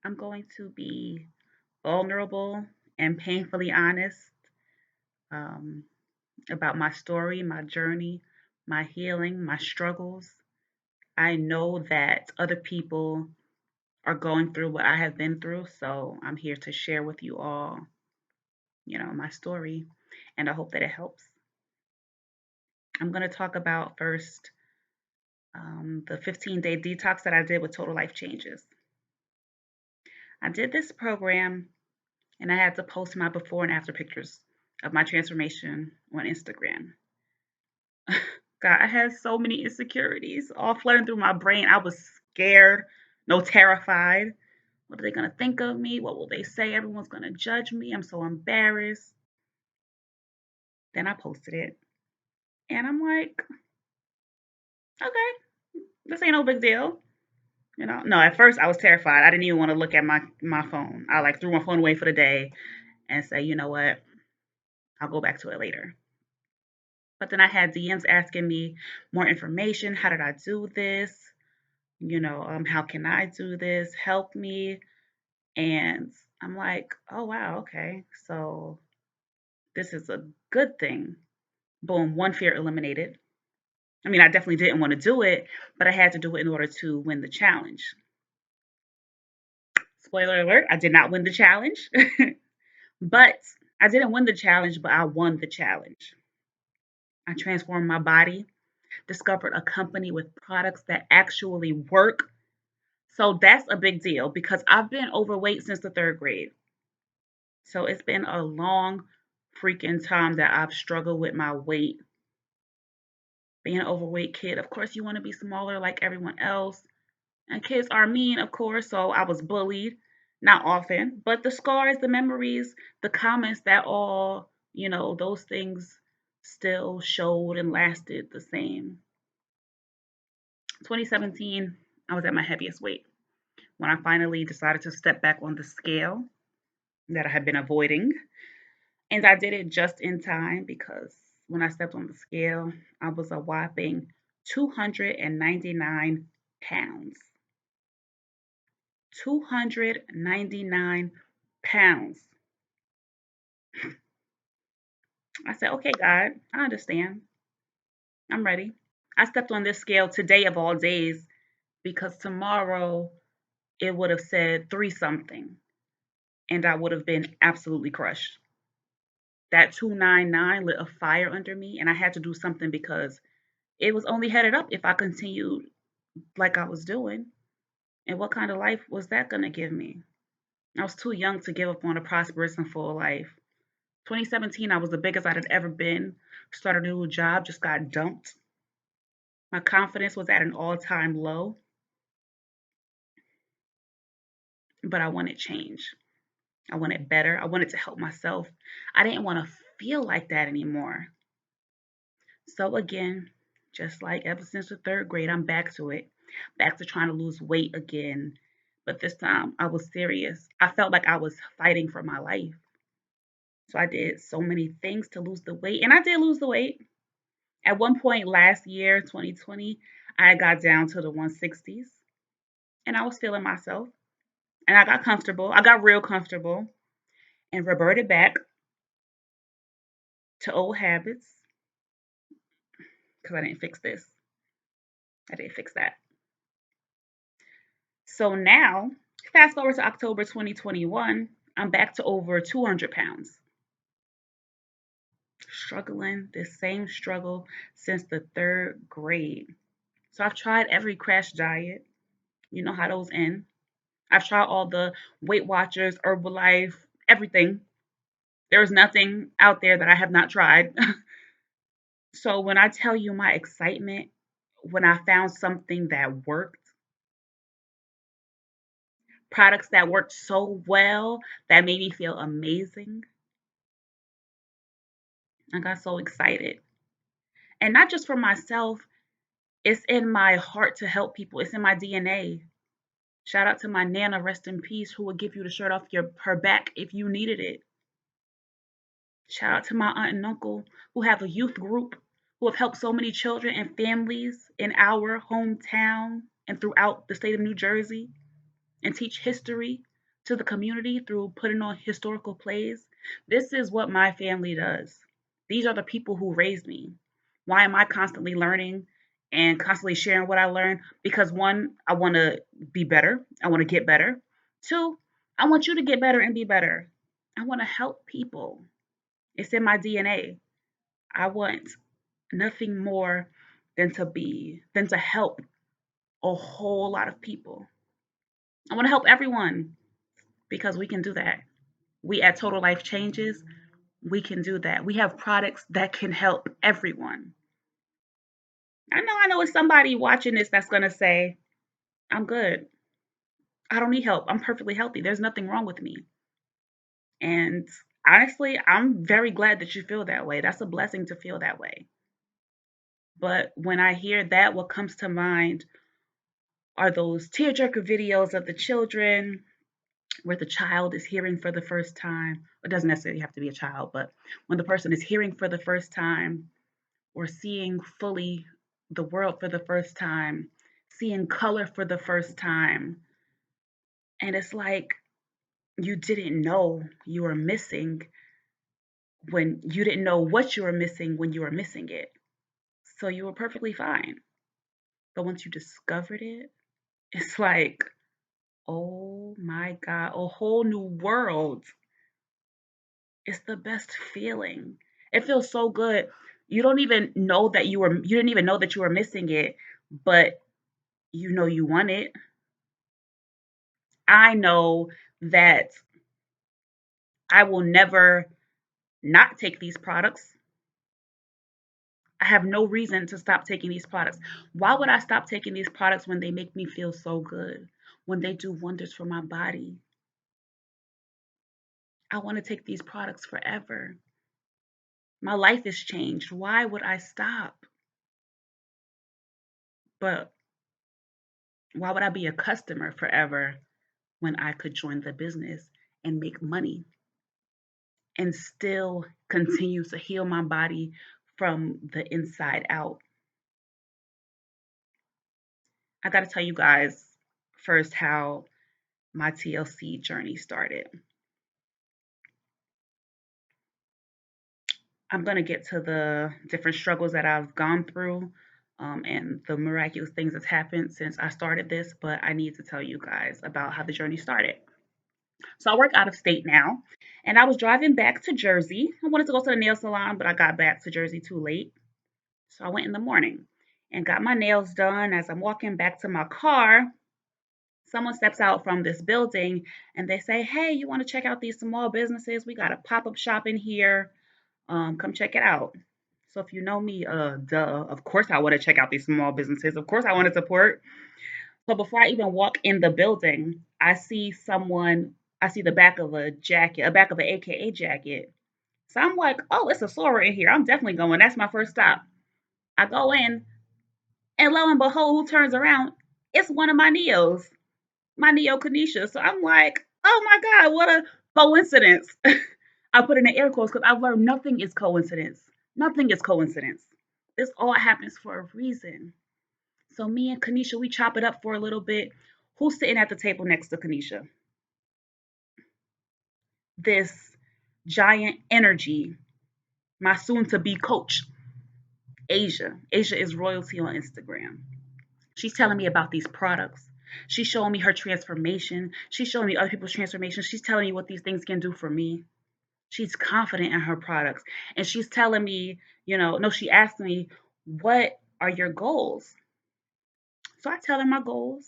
I'm going to be vulnerable and painfully honest um, about my story, my journey, my healing, my struggles. I know that other people are going through what I have been through, so I'm here to share with you all, my story, and I hope that it helps. I'm going to talk about first the 15-day detox that I did with Total Life Changes. I did this program and I had to post my before and after pictures of my transformation on Instagram. God, I had so many insecurities all flooding through my brain. I was scared, no, terrified. What are they going to think of me? What will they say? Everyone's going to judge me. I'm so embarrassed. Then I posted it and I'm like, okay, this ain't no big deal. No, at first I was terrified. I didn't even want to look at my phone. I like threw my phone away for the day and say, you know what? I'll go back to it later. But then I had DMs asking me more information. How did I do this? How can I do this? Help me. And I'm like, oh, wow, okay. So this is a good thing. Boom, one fear eliminated. I mean, I definitely didn't want to do it, but I had to do it in order to win the challenge. Spoiler alert, I did not win the challenge, but I didn't win the challenge, but I won the challenge. I transformed my body, discovered a company with products that actually work. So that's a big deal because I've been overweight since the third grade. So it's been a long freaking time that I've struggled with my weight. Being an overweight kid, of course, you want to be smaller like everyone else. And kids are mean, of course, so I was bullied. Not often, but the scars, the memories, the comments, that all, those things still showed and lasted the same. 2017, I was at my heaviest weight when I finally decided to step back on the scale that I had been avoiding. And I did it just in time because when I stepped on the scale, I was a whopping 299 pounds. 299 pounds. I said, okay, God, I understand. I'm ready. I stepped on this scale today of all days because tomorrow it would have said three something and I would have been absolutely crushed. That 299 lit a fire under me and I had to do something because it was only headed up if I continued like I was doing. And what kind of life was that going to give me? I was too young to give up on a prosperous and full life. 2017, I was the biggest I'd ever been. Started a new job, just got dumped. My confidence was at an all time low, but I wanted change. I wanted better. I wanted to help myself. I didn't want to feel like that anymore. So, again, just like ever since the third grade, I'm back to it, back to trying to lose weight again. But this time I was serious. I felt like I was fighting for my life. So I did so many things to lose the weight, and I did lose the weight. At one point last year, 2020, I got down to the 160s and I was feeling myself. And I got comfortable. I got real comfortable and reverted back to old habits because I didn't fix this. I didn't fix that. So now, fast forward to October 2021, I'm back to over 200 pounds. Struggling, this same struggle since the third grade. So I've tried every crash diet. You know how those end. I've tried all the Weight Watchers, Herbalife, everything. There's nothing out there that I have not tried. So when I tell you my excitement when I found something that worked, products that worked so well that made me feel amazing, I got so excited. And not just for myself, it's in my heart to help people. It's in my DNA. Shout out to my Nana, rest in peace, who would give you the shirt off her back if you needed it. Shout out to my aunt and uncle who have a youth group who have helped so many children and families in our hometown and throughout the state of New Jersey and teach history. to the community through putting on historical plays. This is what my family does. These are the people who raised me. Why am I constantly learning and constantly sharing what I learned? Because one, I want to be better. I want to get better. Two, I want you to get better and be better. I want to help people. It's in my DNA. I want nothing more than to help a whole lot of people. I want to help everyone because we can do that. We at Total Life Changes, we can do that. We have products that can help everyone. I know it's somebody watching this that's going to say, I'm good. I don't need help. I'm perfectly healthy. There's nothing wrong with me. And honestly, I'm very glad that you feel that way. That's a blessing to feel that way. But when I hear that, what comes to mind are those tearjerker videos of the children where the child is hearing for the first time. It doesn't necessarily have to be a child, but when the person is hearing for the first time or seeing fully the world for the first time, seeing color for the first time. And it's like you didn't know you were missing when you didn't know what you were missing when you were missing it. So you were perfectly fine. But once you discovered it, it's like, oh my God, a whole new world. It's the best feeling. It feels so good. You didn't even know that you were missing it, but you know you want it. I know that I will never not take these products. I have no reason to stop taking these products. Why would I stop taking these products when they make me feel so good? When they do wonders for my body? I want to take these products forever. My life has changed. Why would I stop? But why would I be a customer forever when I could join the business and make money and still continue to heal my body from the inside out? I got to tell you guys first how my TLC journey started. I'm going to get to the different struggles that I've gone through and the miraculous things that's happened since I started this, but I need to tell you guys about how the journey started. So I work out of state now, and I was driving back to Jersey. I wanted to go to the nail salon, but I got back to Jersey too late. So I went in the morning and got my nails done. As I'm walking back to my car, someone steps out from this building and they say, "Hey, you want to check out these small businesses? We got a pop up shop in here. Come check it out." So if you know me, duh, of course I want to check out these small businesses. Of course I want to support. So before I even walk in the building, I see the back of a jacket, a back of an AKA jacket. So I'm like, oh, it's a store in here. I'm definitely going. That's my first stop. I go in, and lo and behold, who turns around? It's one of my Neos, my Neo Kanisha. So I'm like, oh my God, what a coincidence. I put in the air quotes because I've learned nothing is coincidence. Nothing is coincidence. This all happens for a reason. So me and Kanisha, we chop it up for a little bit. Who's sitting at the table next to Kanisha? This giant energy, my soon to be coach, Asia. Asia is royalty on Instagram. She's telling me about these products. She's showing me her transformation. She's showing me other people's transformation. She's telling me what these things can do for me. She's confident in her products. And she's telling me, no, she asked me, what are your goals? So I tell her my goals.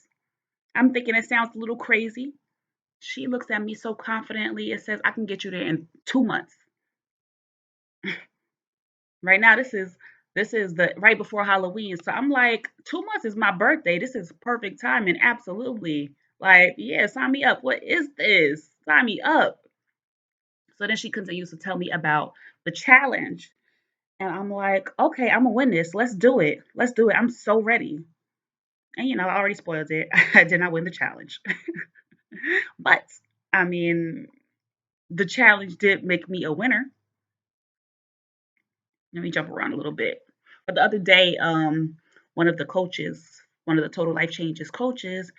I'm thinking it sounds a little crazy. She looks at me so confidently and says, I can get you there in 2 months. Right now, this is the right before Halloween. So I'm like, 2 months is my birthday. This is perfect timing. Absolutely. Like, yeah, sign me up. What is this? Sign me up. So then she continues to tell me about the challenge. And I'm like, okay, I'm gonna win this. Let's do it. Let's do it. I'm so ready. And I already spoiled it. I did not win the challenge. But I mean, the challenge did make me a winner. Let me jump around a little bit. But the other day, one of the Total Life Changes coaches,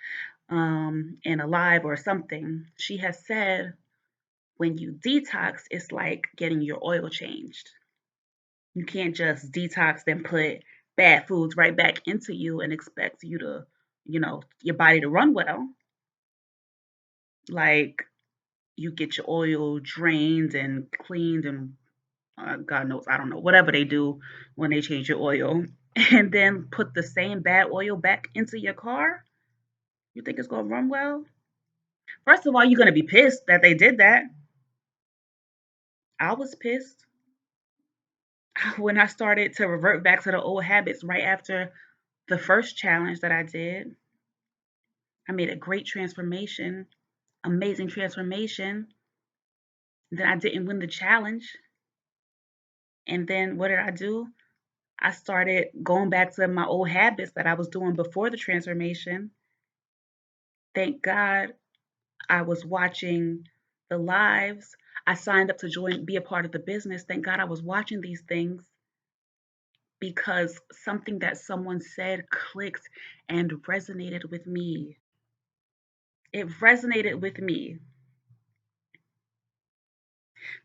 in a live or something. She has said when you detox, it's like getting your oil changed. You can't just detox and put bad foods right back into you and expect you to, your body to run well. Like you get your oil drained and cleaned and God knows, I don't know, whatever they do when they change your oil, and then put the same bad oil back into your car. You think it's going to run well? First of all, you're going to be pissed that they did that. I was pissed when I started to revert back to the old habits right after the first challenge that I did. I made a great transformation, amazing transformation. Then I didn't win the challenge. And then what did I do? I started going back to my old habits that I was doing before the transformation. Thank God I was watching the lives. I signed up to join, be a part of the business. Thank God I was watching these things because something that someone said clicked and resonated with me. It resonated with me.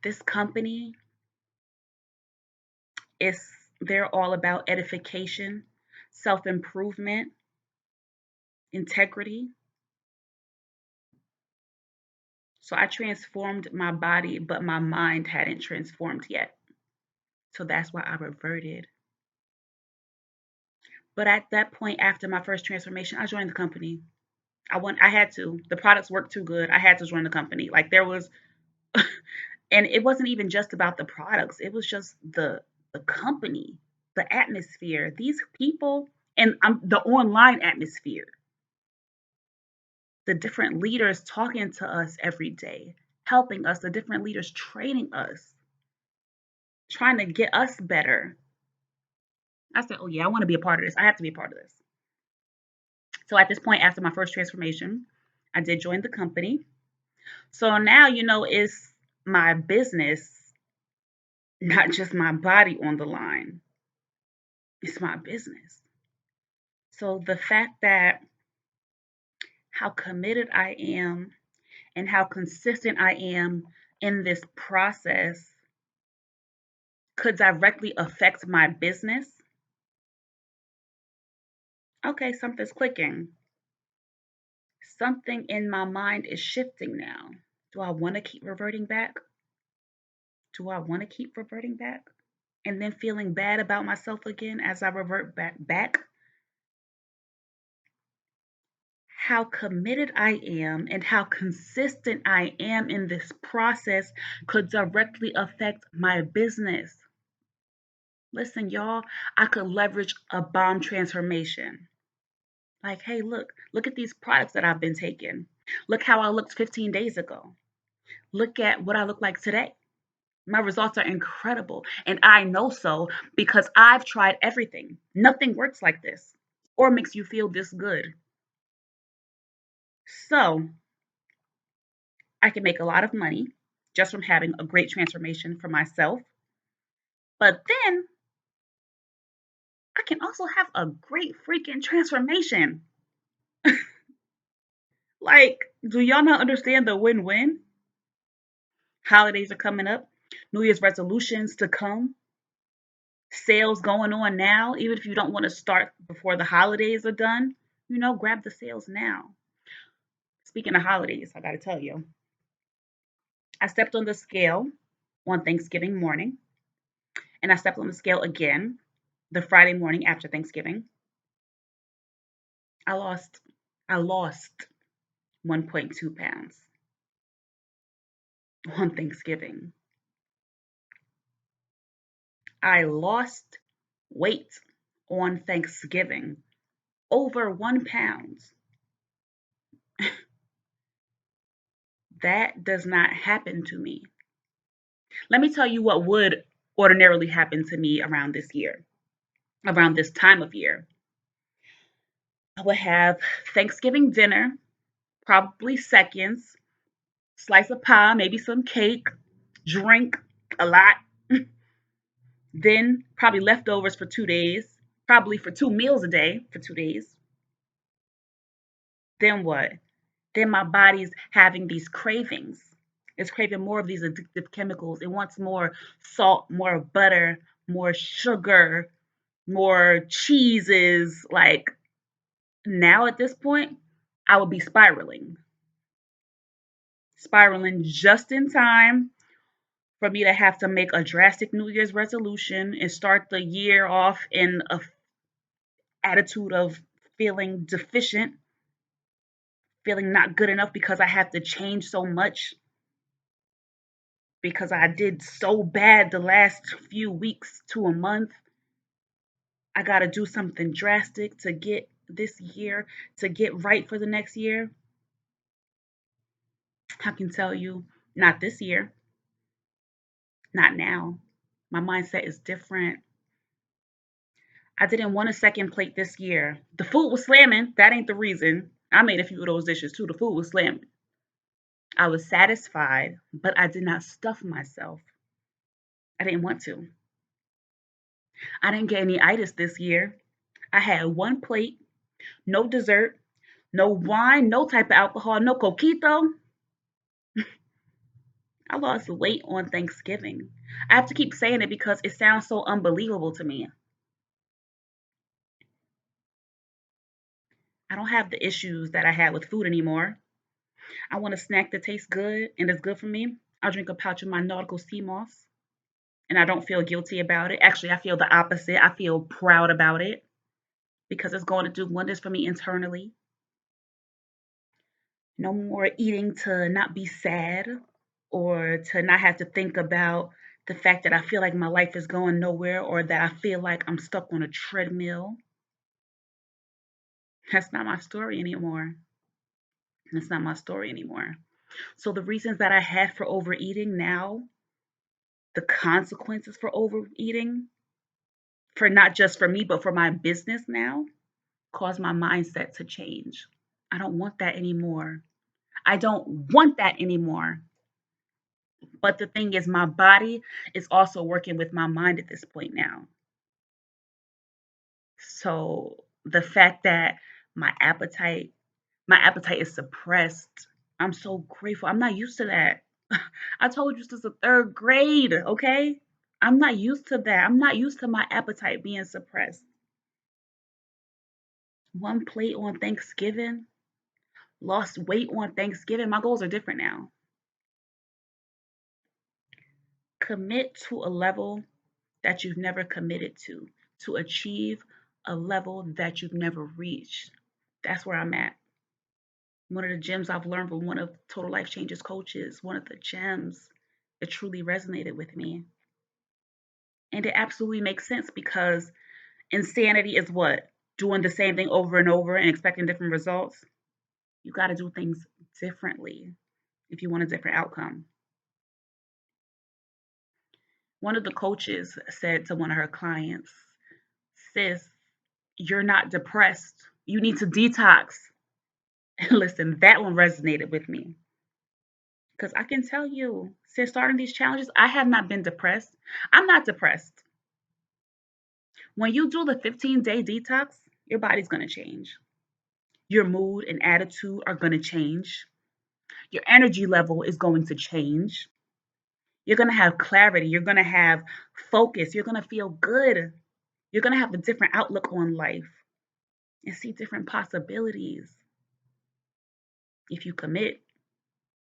This company is, they're all about edification, self-improvement, integrity. So I transformed my body, but my mind hadn't transformed yet. So that's why I reverted. But at that point, after my first transformation, I joined the company. I had to. The products worked too good. I had to join the company. Like there was, and it wasn't even just about the products. It was just the company, the atmosphere, these people, and the online atmosphere. The different leaders talking to us every day, helping us. The different leaders training us, trying to get us better. I said, "Oh yeah, I want to be a part of this. I have to be a part of this." So at this point, after my first transformation, I did join the company. So now, it's my business, not just my body on the line. It's my business. So the fact that how committed I am and how consistent I am in this process could directly affect my business. Okay, something's clicking. Something in my mind is shifting now. Do I want to keep reverting back? Do I want to keep reverting back? And then feeling bad about myself again as I revert back. How committed I am and how consistent I am in this process could directly affect my business. Listen, y'all, I could leverage a bomb transformation. Like, hey, look at these products that I've been taking. Look how I looked 15 days ago. Look at what I look like today. My results are incredible. And I know so because I've tried everything. Nothing works like this or makes you feel this good. So I can make a lot of money just from having a great transformation for myself. But then I can also have a great freaking transformation. Like, do y'all not understand the win win? Holidays are coming up, New Year's resolutions to come, sales going on now. Even if you don't want to start before the holidays are done, grab the sales now. Speaking of holidays, I got to tell you, I stepped on the scale on Thanksgiving morning, and I stepped on the scale again the Friday morning after Thanksgiving. I lost I lost 1.2 pounds on Thanksgiving. I lost weight on Thanksgiving, over 1 pound. That does not happen to me. Let me tell you what would ordinarily happen to me around this year, around this time of year. I would have Thanksgiving dinner, probably seconds, slice of pie, maybe some cake, drink a lot, then probably leftovers for 2 days, probably for 2 meals a day for 2 days. Then what? Then my body's having these cravings. It's craving more of these addictive chemicals. It wants more salt, more butter, more sugar, more cheeses. Like now at this point, I would be spiraling just in time for me to have to make a drastic New Year's resolution and start the year off in a attitude of feeling deficient, feeling not good enough because I have to change so much because I did so bad the last few weeks to a month. I got to do something drastic to get this year to get right for the next year. I can tell you, not this year, not now. My mindset is different. I didn't want a second plate this year. The food was slamming. That ain't the reason. I made a few of those dishes too. The food was slamming. I was satisfied, but I did not stuff myself. I didn't want to. I didn't get any itis this year. I had one plate, no dessert, no wine, no type of alcohol, no coquito. I lost weight on Thanksgiving. I have to keep saying it because it sounds so unbelievable to me. I don't have the issues that I had with food anymore. I want a snack that tastes good and is good for me. I'll drink a pouch of my nautical sea moss and I don't feel guilty about it. Actually, I feel the opposite. I feel proud about it because it's going to do wonders for me internally. No more eating to not be sad or to not have to think about the fact that I feel like my life is going nowhere or that I feel like I'm stuck on a treadmill. That's not my story anymore. That's not my story anymore. So the reasons that I had for overeating now, the consequences for overeating, for not just for me, but for my business now, caused my mindset to change. I don't want that anymore. I don't want that anymore. But the thing is, my body is also working with my mind at this point now. So the fact that my appetite, my appetite is suppressed, I'm so grateful. I'm not used to that. I told you this is the third grade, okay? I'm not used to that. I'm not used to my appetite being suppressed. One plate on Thanksgiving, lost weight on Thanksgiving. My goals are different now. Commit to a level that you've never committed to achieve a level that you've never reached. That's where I'm at. One of the gems I've learned from one of Total Life Changes coaches, one of the gems that truly resonated with me. And it absolutely makes sense because insanity is what? Doing the same thing over and over and expecting different results. You got to do things differently if you want a different outcome. One of the coaches said to one of her clients, Sis, you're not depressed. You need to detox. And listen, that one resonated with me because I can tell you, since starting these challenges, I have not been depressed. I'm not depressed. When you do the 15-day detox, your body's going to change. Your mood and attitude are going to change. Your energy level is going to change. You're going to have clarity. You're going to have focus. You're going to feel good. You're going to have a different outlook on life and see different possibilities. If you commit,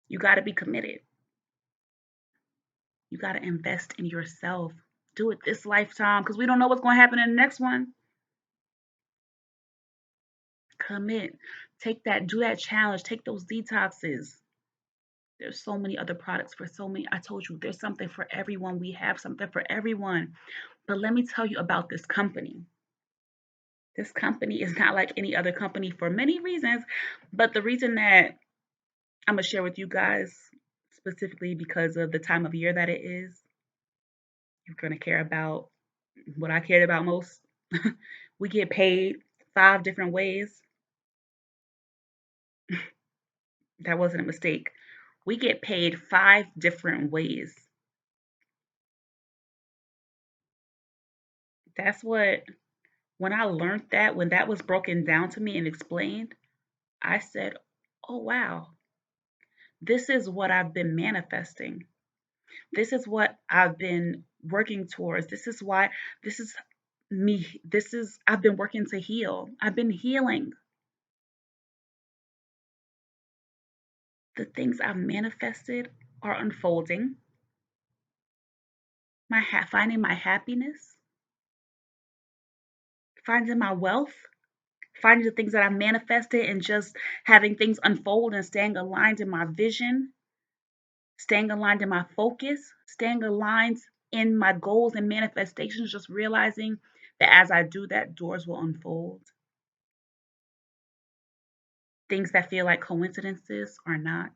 you got to be committed. You got to invest in yourself. Do it this lifetime because we don't know what's going to happen in the next one. Commit. Take that, do that challenge, take those detoxes. There's so many other products for so many. I told you there's something for everyone. We have something for everyone. But let me tell you about this company. This company is not like any other company for many reasons, but the reason that I'm going to share with you guys specifically because of the time of year that it is, you're going to care about what I cared about most. We get paid 5 different ways. That wasn't a mistake. We get paid 5 different ways. That's what, when I learned that, when that was broken down to me and explained, I said, oh, wow, this is what I've been manifesting. This is what I've been working towards. This is me. I've been working to heal. I've been healing. The things I've manifested are unfolding. Finding my happiness, finding my wealth, finding the things that I've manifested and just having things unfold and staying aligned in my vision, staying aligned in my focus, staying aligned in my goals and manifestations, just realizing that as I do that, doors will unfold. Things that feel like coincidences are not.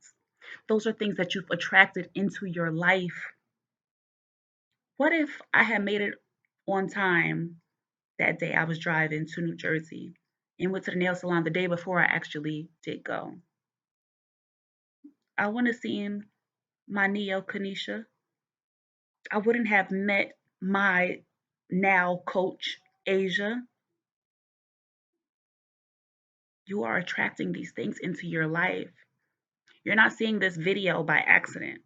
Those are things that you've attracted into your life. What if I had made it on time that day I was driving to New Jersey and went to the nail salon the day before I actually did go? I wouldn't have seen my Neo Kanisha. I wouldn't have met my now coach, Asia. You are attracting these things into your life. You're not seeing this video by accident.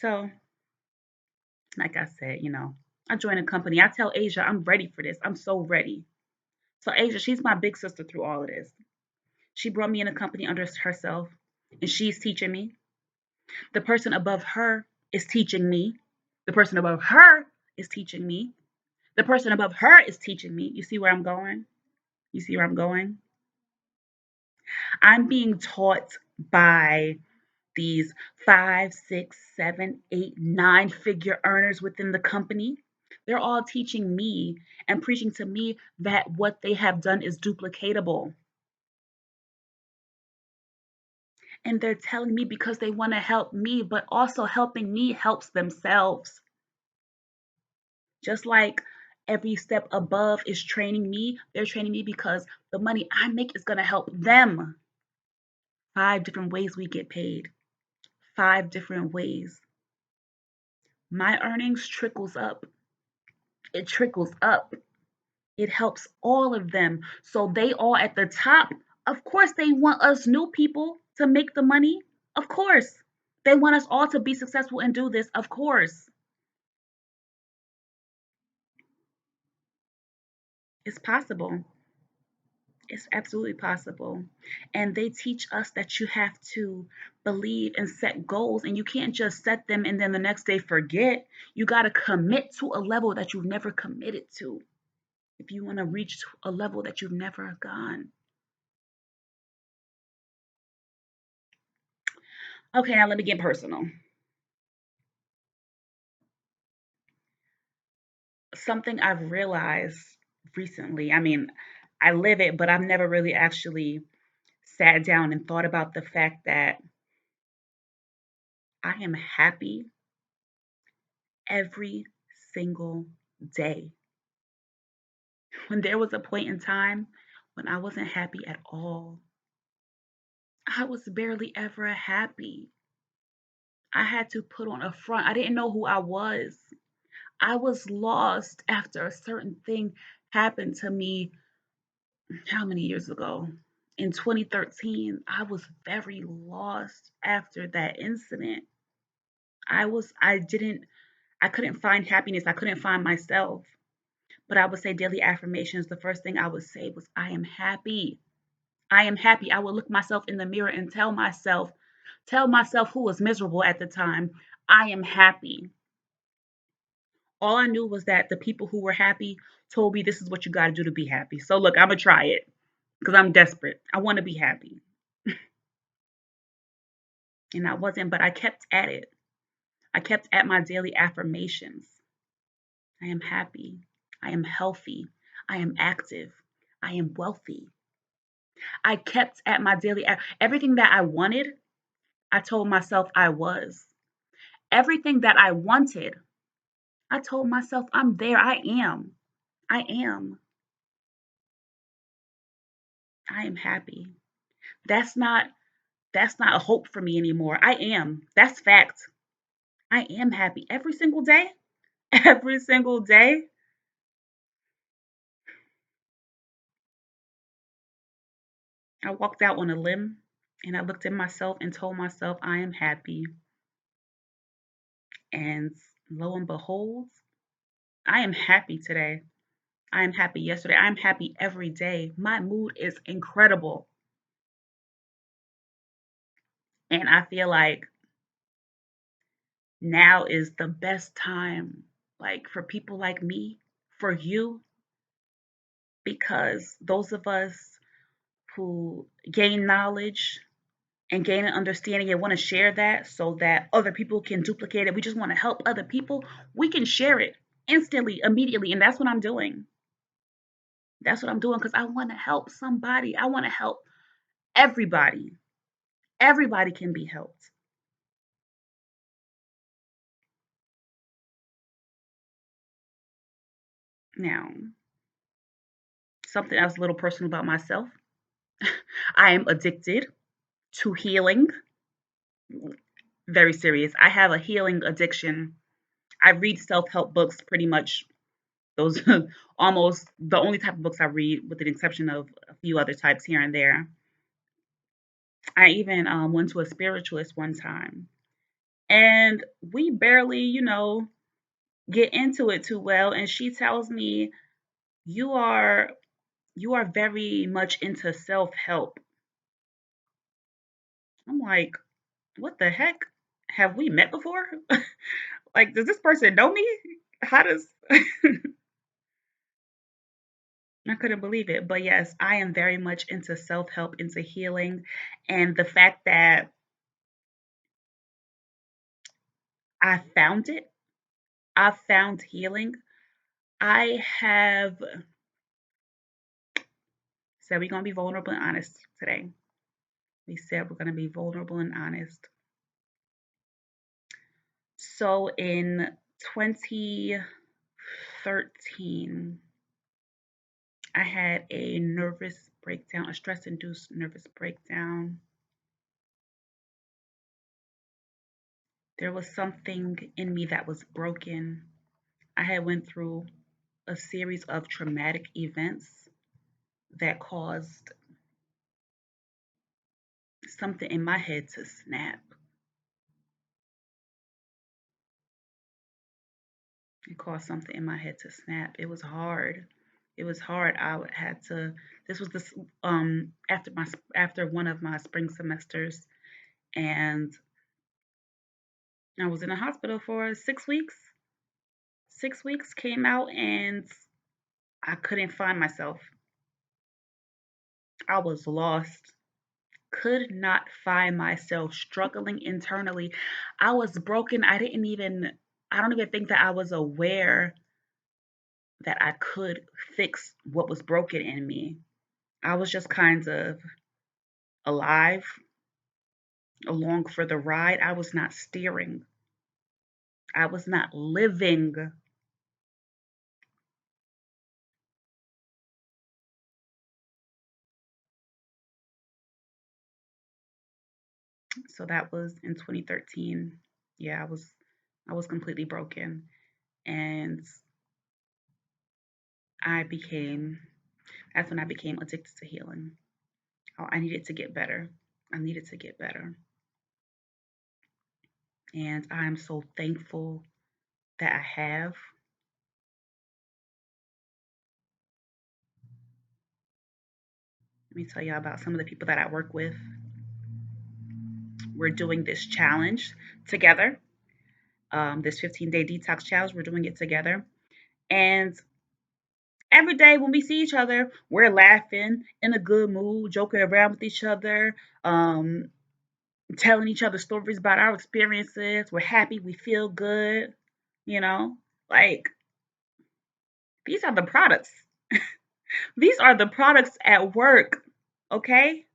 So, like I said, I joined a company. I tell Asia, I'm ready for this. I'm so ready. So, Asia, she's my big sister through all of this. She brought me in a company under herself, and she's teaching me. The person above her is teaching me. The person above her is teaching me. The person above her is teaching me. You see where I'm going? You see where I'm going? I'm being taught by these five, six, seven, eight, nine-figure earners within the company. They're all teaching me and preaching to me that what they have done is duplicatable. And they're telling me because they want to help me, but also helping me helps themselves. Just like every step above is training me, they're training me because the money I make is going to help them. Five different ways we get paid. Five different ways. My earnings trickles up. It trickles up. It helps all of them. So they all at the top. Of course, they want us new people to make the money. Of course. They want us all to be successful and do this. Of course. It's possible. It's absolutely possible. And they teach us that you have to believe and set goals, and you can't just set them and then the next day forget. You got to commit to a level that you've never committed to if you want to reach a level that you've never gone. Okay, now let me get personal. Something I've realized recently, I mean, I live it, but I've never really actually sat down and thought about the fact that I am happy every single day. When there was a point in time when I wasn't happy at all, I was barely ever happy. I had to put on a front. I didn't know who I was. I was lost after a certain thing happened to me how many years ago? In 2013, I was very lost after that incident. I couldn't find happiness. I couldn't find myself. But I would say daily affirmations. The first thing I would say was, I am happy. I am happy. I would look myself in the mirror and tell myself who was miserable at the time, I am happy. All I knew was that the people who were happy told me this is what you got to do to be happy. So look, I'm going to try it because I'm desperate. I want to be happy. And I wasn't, but I kept at it. I kept at my daily affirmations. I am happy. I am healthy. I am active. I am wealthy. I kept at my everything that I wanted, I told myself I was. Everything that I wanted, I told myself I'm there. I am. I am. I am happy. That's not that's not a hope for me anymore. I am. That's fact. I am happy every single day. Every single day. I walked out on a limb and I looked at myself and told myself I am happy. And lo and behold, I am happy today. I am happy yesterday. I'm happy every day. My mood is incredible. And I feel like now is the best time, like for people like me, for you, because those of us who gain knowledge and gain an understanding and want to share that so that other people can duplicate it, we just want to help other people, we can share it instantly, immediately. And that's what I'm doing. That's what I'm doing because I want to help somebody. I want to help everybody. Everybody can be helped. Now, something else a little personal about myself. I am addicted to healing. Very serious. I have a healing addiction. I read self-help books pretty much. Those almost the only type of books I read, with the exception of a few other types here and there. I even went to a spiritualist one time, and we barely, get into it too well. And she tells me, "You are you are very much into self-help." I'm like, "What the heck? Have we met before? Like, does this person know me? How does?" I couldn't believe it. But yes, I am very much into self help, into healing. And the fact that I found it, I found healing. I have said we're going to be vulnerable and honest today. We said we're going to be vulnerable and honest. So in 2013, I had a nervous breakdown, a stress induced nervous breakdown. There was something in me that was broken. I had went through a series of traumatic events that caused something in my head to snap. It caused something in my head to snap. It was hard. It was hard. Had to. This was this after one of my spring semesters, and I was in a hospital for 6 weeks. 6 weeks, came out, and I couldn't find myself. I was lost. Could not find myself, struggling internally. I was broken. I don't even think that I was aware that I could fix what was broken in me. I was just kind of alive, along for the ride. I was not steering, I was not living. So that was in 2013. Yeah, I was completely broken, and I became that's when I became addicted to healing. I needed to get better. I needed to get better. And I'm so thankful that I have. Let me tell you about some of the people that I work with. We're doing this challenge together, this 15-day detox challenge. We're doing it together. And every day when we see each other, we're laughing, in a good mood, joking around with each other, um, telling each other stories about our experiences. We're happy, we feel good, you know? Like, these are the products. These are the products at work, okay?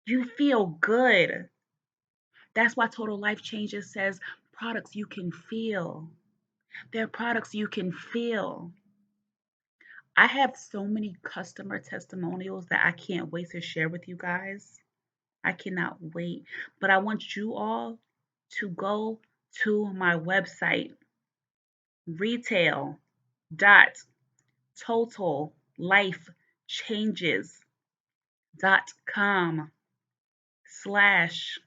You feel good. That's why Total Life Changes says products you can feel. They're products you can feel. I have so many customer testimonials that I can't wait to share with you guys. I cannot wait. But I want you all to go to my website, retail dot total life changes com slash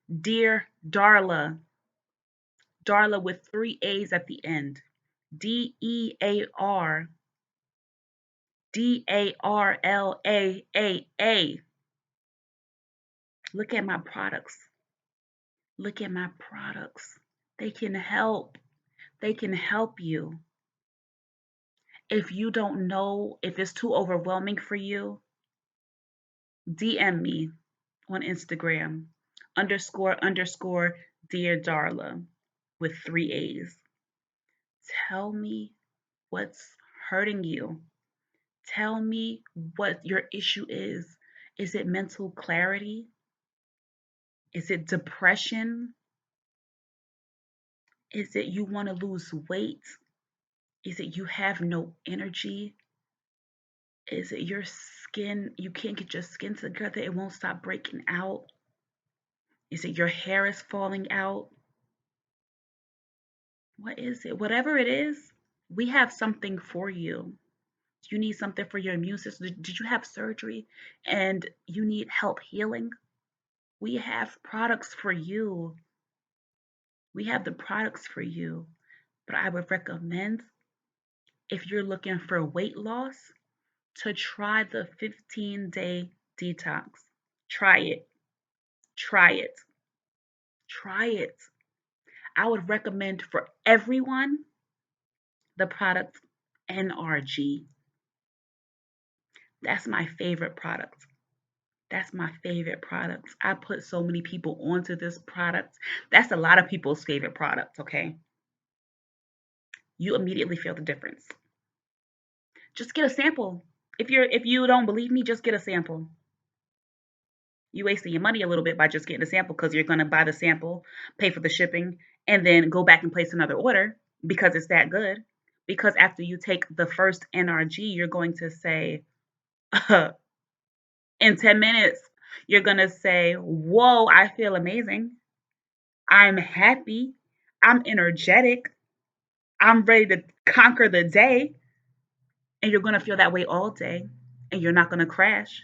Dear Darla, Darla with three A's at the end. DearDarlaa. Look at my products. Look at my products. They can help. They can help you. If you don't know, if it's too overwhelming for you, DM me on Instagram, __ Dear Darla with three A's. Tell me what's hurting you. Tell me what your issue is. Is it mental clarity? Is it depression? Is it you want to lose weight? Is it you have no energy? Is it your skin? You can't get your skin together, it won't stop breaking out? Is it your hair is falling out? What is it? Whatever it is, we have something for you. You need something for your immune system. Did you have surgery and you need help healing? We have products for you. We have the products for you. But I would recommend, if you're looking for weight loss, to try the 15-day detox. Try it. Try it. Try it. I would recommend for everyone the product NRG. That's my favorite product. That's my favorite product. I put so many people onto this product. That's a lot of people's favorite product, okay? You immediately feel the difference. Just get a sample. If you don't believe me, just get a sample. You wasting your money a little bit by just getting a sample, because you're gonna buy the sample, pay for the shipping, and then go back and place another order because it's that good. Because after you take the first NRG, you're going to say, in 10 minutes, you're gonna say, whoa, I feel amazing. I'm happy. I'm energetic. I'm ready to conquer the day. And you're gonna feel that way all day. And you're not gonna crash.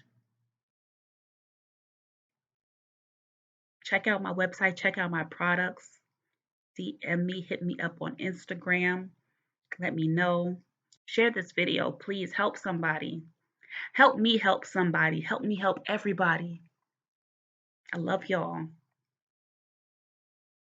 Check out my website, check out my products. DM me, hit me up on Instagram. Let me know. Share this video. Please help somebody. Help me help somebody. Help me help everybody. I love y'all.